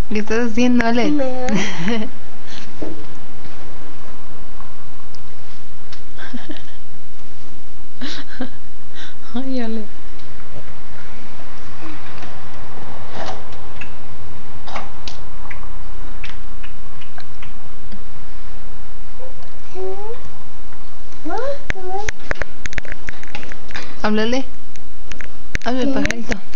¿Qué estás haciendo, Alex? Ay, Alex. Háblale. Hable, pajarito.